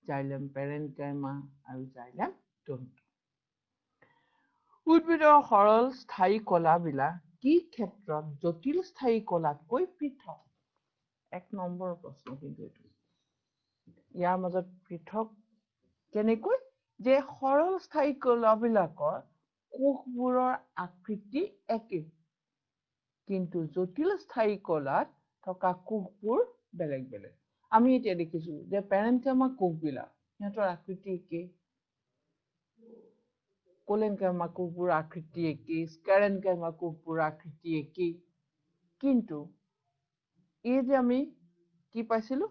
জাইলেম পেৰেনকাইমা আৰু জাইলেম তন্তু। উদ্ভিদৰ সৰল স্থায়ী কলাবিলাক কি ক্ষেত্ৰত জটিল স্থায়ী কলাতকৈ পৃথক? 1 নম্বৰৰ প্ৰশ্ন কিন্তু এইটো। ইয়াৰ মাজত পৃথক কেনেকৈ? যে সৰল স্থায়ী কলাবিলাকৰ কোষবোৰৰ আকৃতি একে, কিন্তু জটিল স্থায়ী কলাত থকা কোষবোৰ বেলেগ বেলেগ। আমি এতিয়া দেখিছো যে পেৰেনকাইমা কোষবিলাক, সিহঁতৰ আকৃতি একেই। কোলেনকাইমা কোষবোৰৰ আকৃতি একেই। স্কেৰেনকাইমা কোষবোৰৰ আকৃতি একেই। কিন্তু এই যে আমি কি পাইছিলো?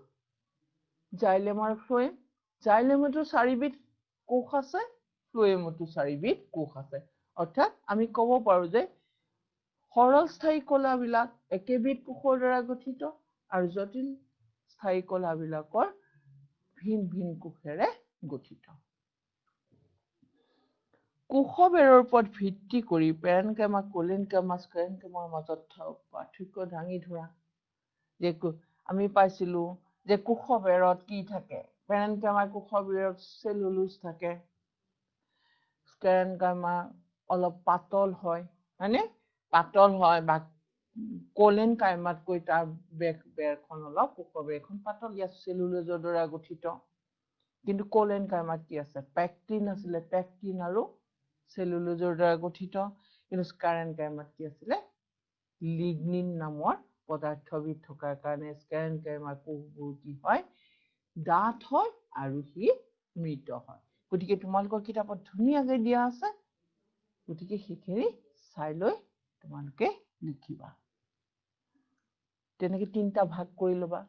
জাইলেম আৰু ফ্লোয়েম। জাইলেমতো 4বিধ কোষ আছে, ফ্লোয়েমতো 4বিধ কোষ আছে। অৰ্থাৎ আমি ক'ব পাৰো যে সৰল স্থায়ী কলাবিলাক একেবিধ কোষৰ দ্বাৰা গঠিত আৰু জটিল স্থায়ী কলাবিলাকৰ ভিন ভিন কোষেৰে গঠিত। কোষবেৰৰ ওপৰত ভিত্তি কৰি পেৰেনকাইমা কোলেনকাইমা স্ক্লেৰেনকাইমাৰ মাজত পাৰ্থক্য দাঙি ধৰা যে আমি পাইছিলো যে কোষবেৰত কি থাকে পেৰেনকাইমা কোষবেৰত সেলুলোজ থাকে স্ক্লেৰেনকাইমা অলপ পাতল হয় মানে পাতল হয় বা কোলেনকাইমাতকৈ তাৰ বেৰখন অলপ কোষবেৰখন পাতল ইয়াত সেলুলোজৰ দ্বাৰা গঠিত কিন্তু কোলেনকাইমাত কি আছে পেকটিন আছিলে পেকটিন আৰু সেলুলোজৰ দ্বাৰা গঠিত কিন্তু স্ক্লেৰেনকাইমাত কি আছিলে লিগনিন নামৰ পদাৰ্থবিধ থকাৰ কাৰণে স্ক্লেৰেনকাইমাৰ কোষবোৰ কি হয় ডাঠ হয় আৰু সি মৃত হয় গতিকে তোমালোকৰ কিতাপত ধুনীয়াকৈ দিয়া আছে গতিকে সেইখিনি চাই লৈ তোমালোকে লিখিবা তেনেকৈ তিনিটা ভাগ কৰি ল'বা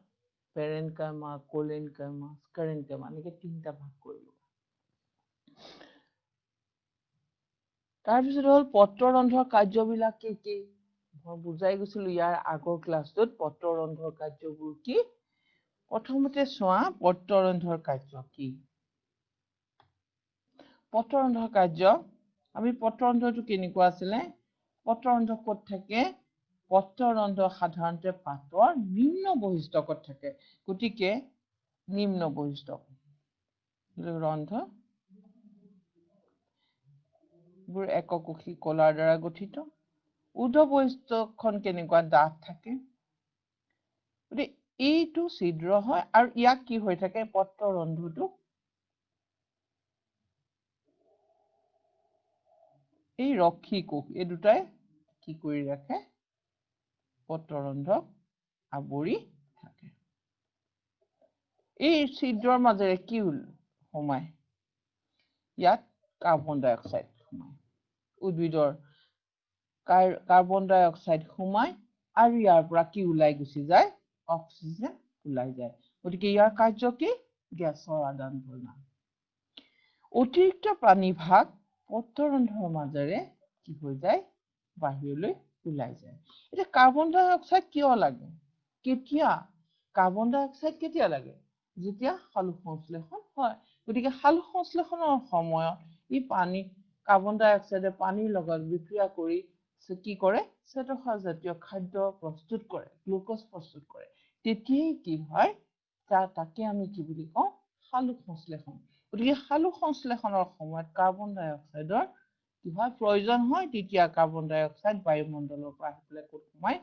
পেৰেনকাইমা কোলেনকাইমা স্ক্লেৰেনকাইমা এনেকৈ তিনিটা ভাগ কৰি ল'বা তাৰপিছত হ'ল পত্ৰৰন্ধ্ৰৰ কাৰ্যবিলাক কি মই বুজাই গৈছিলো ইয়াৰ আগৰ ক্লাছটোত পত্ৰৰন্ধ্ৰৰ কাৰ্যবোৰ কি প্ৰথমতে চোৱা পত্ৰৰন্ধ্ৰৰ কাৰ্য কি পত্ৰৰন্ধ্ৰৰ কাৰ্য আমি পত্ৰৰন্ধ্ৰটো কেনেকুৱা আছিলে পত্ৰৰন্ধ্ৰ ক'ত থাকে পত্ৰৰন্ধ্ৰ সাধাৰণতে পাতৰ নিম্ন বহিস্থকত থাকে গতিকে নিম্ন বহিস্থক ৰন্ধ্ৰ বোৰ এককোষী কলাৰ দ্বাৰা গঠিত ঊৰ্ধ্ব বহিস্থকখন কেনেকুৱা ডাঠ থাকে গতিকে এইটো ছিদ্ৰ হয় আৰু ইয়াক কি হৈ থাকে পত্ৰৰন্ধ্ৰটো এই ৰক্ষী কোষ এই দুটাই কি কৰি ৰাখে পত্ৰৰন্ধ্ৰক আৱৰি থাকে এই ছিদ্ৰৰ মাজেৰে কি সোমায় ইয়াত কাৰ্বন ডাই অক্সাইড সোমায় উদ্ভিদৰ কাৰ্বন ডাই অক্সাইড সোমায় আৰু ইয়াৰ পৰা কি ওলাই গুচি যায় অক্সিজেন ওলাই যায় গতিকে ইয়াৰ কাৰ্য কি গেছৰ আদান প্ৰদান অতিৰিক্ত প্ৰাণীভাগ পত্ৰৰন্ধ্ৰৰ মাজেৰে কি হৈ যায় বাহিৰলৈ ওলাই যায় এতিয়া কাৰ্বন ডাই অক্সাইড কিয় লাগে কেতিয়া কাৰ্বন ডাই অক্সাইড কেতিয়া লাগে যেতিয়া সালোক সংশ্লেষণ হয় গতিকে সালোক সংশ্লেষণৰ সময়ত ই পানী কাৰ্বন ডাই অক্সাইডে পানীৰ লগত বিক্ৰিয়া কৰি কি কৰে শ্বেতসাৰ জাতীয় খাদ্য প্ৰস্তুত কৰে গ্লুকোজ প্ৰস্তুত কৰে তেতিয়াই কি হয় তাকে আমি কি বুলি কওঁ সালোক সংশ্লেষণ গতিকে সালোক সংশ্লেষণৰ সময়ত কাৰ্বন ডাই অক্সাইডৰ কি হয় প্ৰয়োজন হয় তেতিয়া কাৰ্বন ডাই অক্সাইড বায়ুমণ্ডলৰ পৰা আহি পেলাই ক'ত সোমায়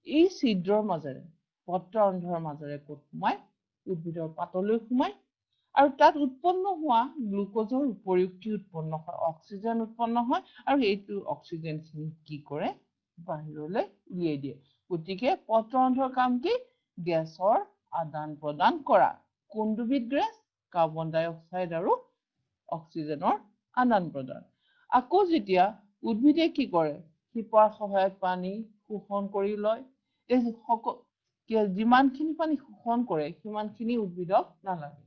এই ছিদ্ৰৰ মাজেৰে পত্ৰৰন্ধ্ৰৰ মাজেৰে ক'ত সোমায় উদ্ভিদৰ পাতলৈ সোমায় আৰু তাত উৎপন্ন হোৱা গ্লুকোজৰ উপৰিও কি উৎপন্ন হয় অক্সিজেন উৎপন্ন হয় আৰু এইটো অক্সিজেনখিনি কি কৰে বাহিৰলৈ উলিয়াই দিয়ে গতিকে পত্ৰৰন্ধ্ৰৰ কাম কি গেছৰ আদান প্ৰদান কৰা কোন দুবিধ গেছ কাৰ্বন ডাই অক্সাইড আৰু অক্সিজেনৰ আদান প্ৰদান আকৌ যেতিয়া উদ্ভিদে কি কৰে শিপাৰ সহায়ত পানী শোষণ কৰি লয় এই যিমানখিনি পানী শোষণ কৰে সিমানখিনি উদ্ভিদক নালাগে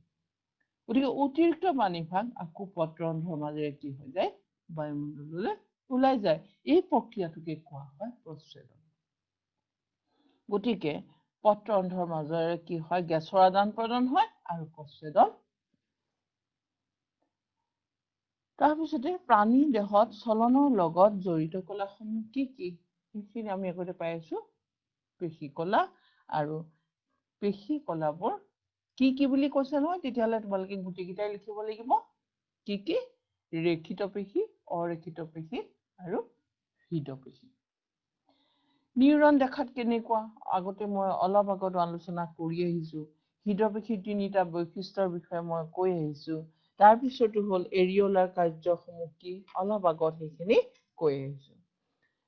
গতিকে অতিৰিক্ত পানীভাগ আকৌ পত্ৰৰন্ধ্ৰৰ মাজেৰে কি হৈ যায় বায়ুমণ্ডললৈ ওলাই যায় এই প্ৰক্ৰিয়াটোকে কোৱা হয় প্ৰচ্ছেদন গতিকে পত্ৰৰন্ধ্ৰৰ মাজেৰে কি হয় গেছৰ আদান প্ৰদান হয় আৰু প্ৰচ্ছেদন তাৰপিছতে প্ৰাণী দেহত চলনৰ লগত জড়িত কলাসমূহ কি সেইখিনি আমি আগতে পাই আছো পেশী কলা আৰু পেশী কলাবোৰ কি বুলি কৈছে নহয় তেতিয়াহ'লে তোমালোকে গুটিকেইটাই লিখিব লাগিব কি ৰেখিত পেশী অৰেখিত পেশী আৰু হৃদ পেশী নিউৰন দেখাত কেনেকুৱা আগতে মই অলপ আগত আলোচনা কৰি আহিছো হৃদ পেশীৰ তিনিটা বৈশিষ্ট্যৰ বিষয়ে মই কৈ আহিছো তাৰপিছতো হ'ল এৰিঅলাৰ কাৰ্যসমূহ কি অলপ আগত সেইখিনি কৈ আহিছো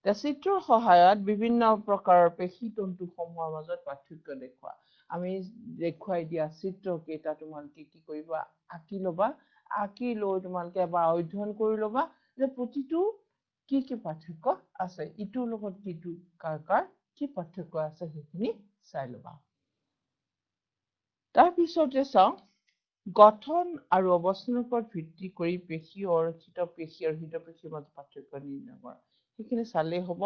চিত্ৰৰ সহায়ত বিভিন্ন প্ৰকাৰৰ পেশী তন্তুসমূহৰ মাজত পাৰ্থক্য দেখুওৱা আমি দেখুৱাই দিয়া চিত্ৰ কেইটা তোমালোকে কি কৰিবা আঁকি ল'বা আঁকি লৈ তোমালোকে এবাৰ অধ্যয়ন কৰি ল'বা যে প্ৰতিটো কি পাৰ্থক্য আছে ইটোৰ লগত কিটো কাৰ কি পাৰ্থক্য আছে সেইখিনি চাই ল'বা তাৰপিছতে চাওঁ গঠন আৰু অৱস্থানৰ ওপৰত ভিত্তি কৰি পেশী অৰক্ষিত পেশী আৰু হৃদ পেশীৰ মাজত পাৰ্থক্য নিৰ্ণয় কৰা সেইখিনি চালেই হ'ব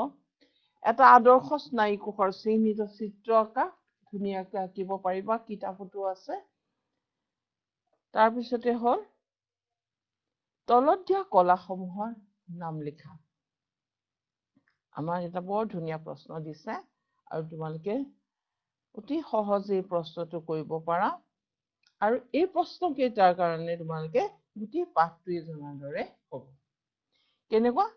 এটা আদৰ্শ স্নায়ু কোষৰ চিহ্নিত চিত্ৰ আঁকা ধুনীয়াকৈ আঁকিব পাৰিবা কিতাপতো আছে তাৰপিছতে হ'ল তলত দিয়া কলাসমূহৰ নাম লিখা আমাৰ এটা বৰ ধুনীয়া প্ৰশ্ন দিছে আৰু তোমালোকে অতি সহজে এই প্ৰশ্নটো কৰিব পাৰা আৰু এই প্ৰশ্ন কেইটাৰ কাৰণে তোমালোকে গোটেই পাঠটোৱে জনাৰ দৰে হ'ব কেনেকুৱা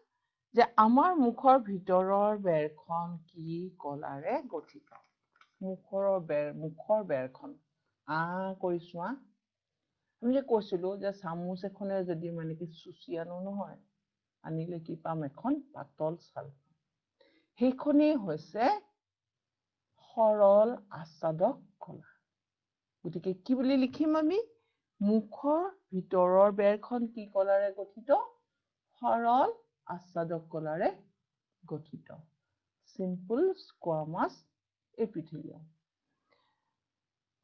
যে আমাৰ মুখৰ ভিতৰৰ বেৰখন কি কলাৰে গঠিত মুখৰ বেৰখন কৰি চোৱা আমি যে কৈছিলো যে চামুচ এখনে যদি মানে কি চুচি আনো নহয় আনিলে কি পাম এখন পাতল ছাল সেইখনেই হৈছে সৰল আচ্ছাদক কলা গতিকে কি বুলি লিখিম আমি মুখৰ ভিতৰৰ বেৰখন কি কলাৰে গঠিত সৰল আচ্ছাদক কলাৰে গঠিত সিম্পল স্কোয়ামাছ এপিথেলিয়াম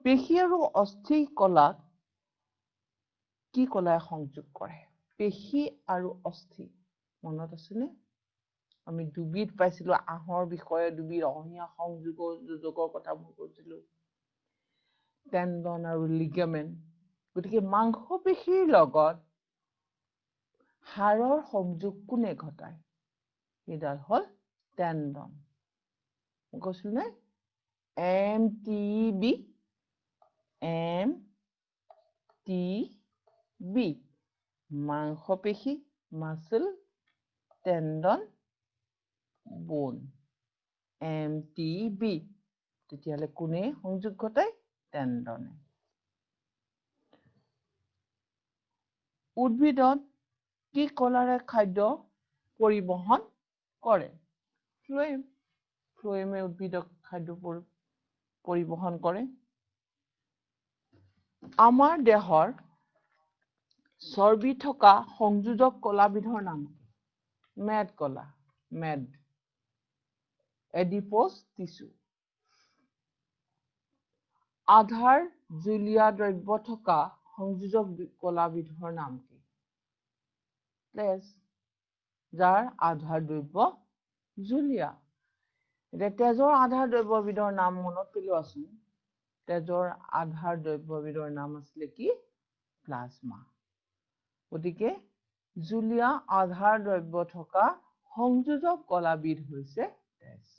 পেশী আৰু অস্থি কলাক কি কলাৰে সংযোগ কৰে পেশী আৰু অস্থি মনত আছেনে আমি দুবিধ পাইছিলো আহৰ বিষয়ে দুবিধ অহীয়া সংযোগৰ কথা মই কৈছিলো টেণ্ডন আৰু লিগামেণ্ট গতিকে মাংসপেশীৰ লগত হাড়ৰ সংযোগ কোনে ঘটায় সেইডাল হল টেণ্ডন কৈছিলো নে MTB মাংসপেশী মাসল টেণ্ডন বোন MTB তেতিয়াহলে কোনে সংযোগ ঘটায় টেণ্ডনে উদ্ভিদত কি কলাৰে খাদ্য পৰিবহন কৰে ফ্লোয়েমে উদ্ভিদক খাদ্য পৰিবহন কৰে আমাৰ দেহৰ চৰ্বি থকা সংযোজক কলাবিধৰ নাম মেদ কলা মেদ এডিপোজ টিস্যু আধাৰ জুলীয়া দ্ৰব্য থকা সংযোজক কলাবিধৰ নাম কি প্লেজ যাৰ আধাৰ দ্ৰব্য জুলীয়া তেজৰ আধাৰ দ্ৰব্যবিধৰ নাম মনত পেলোৱাচোন তেজৰ আধাৰ দ্ৰব্যবিধৰ নাম আছিল কি প্লাজমা গতিকে জুলীয়া আধাৰ দ্ৰব্য থকা সংযোজক কলাবিধ হৈছে তেজ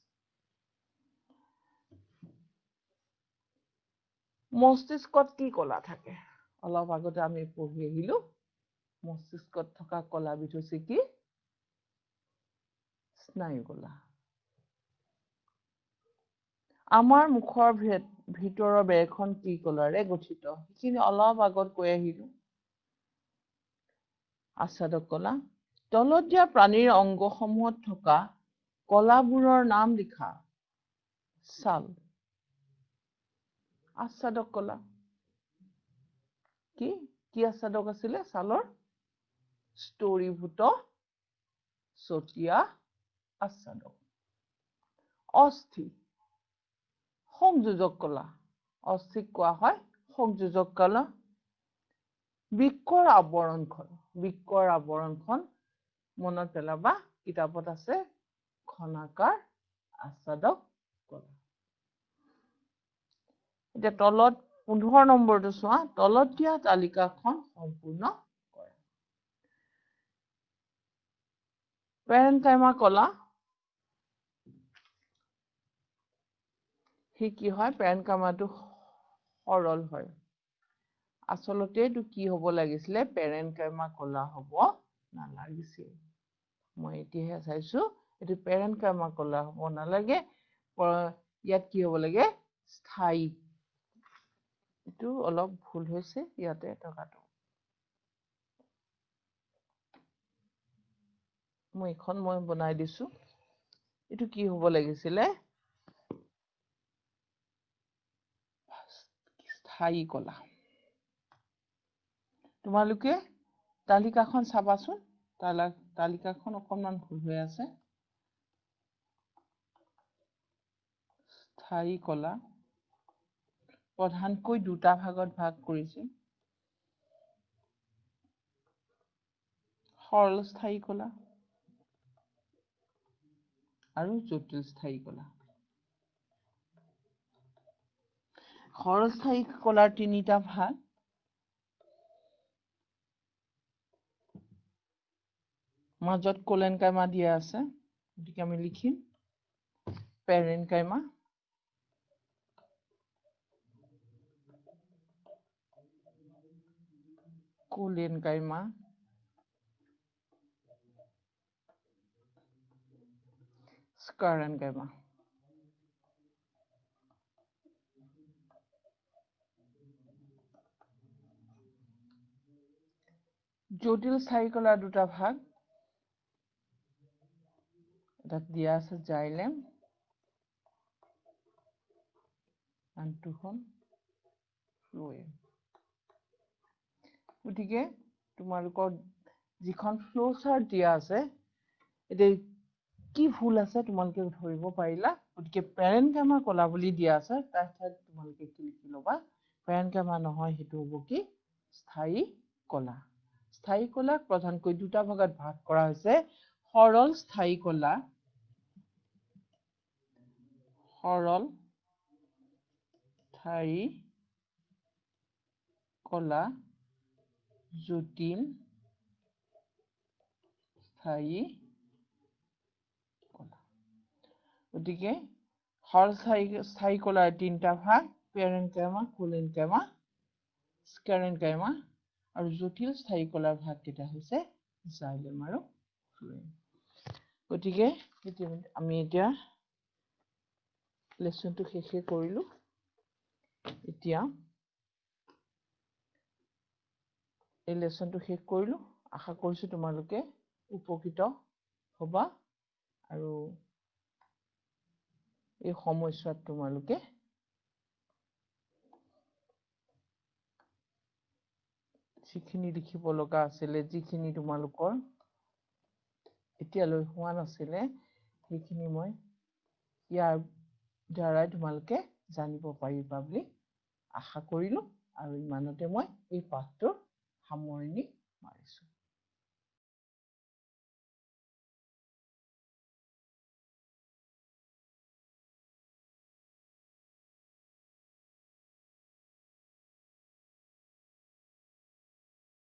মস্তিষ্কত কি কলা থাকে অলপ আগতে আমি পঢ়ি আহিলো মস্তিষ্কত থকা কলাবিধ হৈছে কি স্নায়ু কলা আমাৰ মুখৰ ভিতৰৰ বেৰখন কি কলাৰে গঠিত সেইখিনি অলপ আগত কৈ আহিলো আচ্ছাদক কলা তলত দিয়া প্ৰাণীৰ অংগসমূহত থকা কলাবোৰৰ নাম লিখা ছাল আচ্ছাদক কলা কি আচ্ছাদক আছিলে ছালৰ স্তৰীভূত ছটিয়া আচ্ছাদক অস্থি সংযোজক কলা অস্থিক কোৱা হয় সংযোজক কলা বৃক্কৰ আৱৰণখন মনত পেলাবা কিতাপত আছে ঘনাকাৰ আচ্ছাদক কলা এতিয়া তলত 15 নম্বৰটো চোৱা তলত দিয়া তালিকাখন সম্পূৰ্ণ কৰা পেৰেনকাইমা কলা হি কি হয় পেৰেনকাইমাটো সৰল হয় আচলতে এইটো কি হ'ব লাগিছিলে পেৰেনকাইমা কলা হ'ব নালাগিছিল মই এতিয়াহে চাইছো এটো পেৰেনকাইমা কলা হ'ব নালাগে ইয়াত কি হ'ব লাগে স্থায়ী এটো অলপ ভুল হৈছে ইয়াতে টকাটো মই বনাই দিছো এটো কি হ'ব লাগিছিলে স্থায়ী কলা তোমালোকে তালিকাখন চাবাচোন তালিকাখন অকনমান ভুল হৈ আছে স্থায়ী কলা প্ৰধানকৈ দুটা ভাগত ভাগ কৰিছে সৰল স্থায়ী কলা আৰু জটিল স্থায়ী কলা সৰল স্থায়ী কলাৰ তিনিটা ভাগ মাজত কোলেনকাইমা দিয়া আছে গতিকে আমি লিখিম পেৰেনকাইমা কোলেনকাইমা স্কাৰেনকাইমা জটিল স্থায়ী কলাৰ দুটা ভাগ এটাত দিয়া আছে জাইলেম আনটোখন ফ্লোয়েম গতিকে তোমালোকৰ যিখন ফ্লো চাৰ্ট দিয়া আছে এতিয়া কি ভুল আছে তোমালোকে ধৰিব পাৰিলা গতিকে পেৰেনকাইমা কলা বুলি দিয়া আছে তাৰ ঠাইত তোমালোকে কি লিখি ল'বা পেৰেনকাইমা নহয় সেইটো হ'ব কি স্থায়ী কলা স্থায়ী কলাক প্ৰধানকৈ দুটা ভাগত ভাগ কৰা হৈছে সৰল স্থায়ী কলা সৰল স্থায়ী কলা জটিল স্থায়ী কলা গতিকে সৰল স্থায়ী কলাৰ তিনিটা ভাগ পেৰেনকাইমা কোলেনকাইমা স্কাৰেনকাইমা আৰু জটিল স্থায়ী কলাৰ ভাগ কেইটা হৈছে জাইলেম আৰু ফ্লোয়েম গতিকে আমি এতিয়া লেসনটো শেষে কৰিলো এতিয়া এই লেসনটো শেষ কৰিলো আশা কৰিছো তোমালোকে উপকৃত হবা আৰু এই সমস্যাত তোমালোকে যিখিনি লিখিব লগা আছিল যিখিনি তোমালোকৰ এতিয়ালৈ হোৱা নাছিল সেইখিনি মই ইয়াৰ দ্বাৰাই তোমালোকে জানিব পাৰিবা বুলি আশা কৰিলো আৰু ইমানতে মই এই পাঠটোৰ সামৰণি মাৰিছো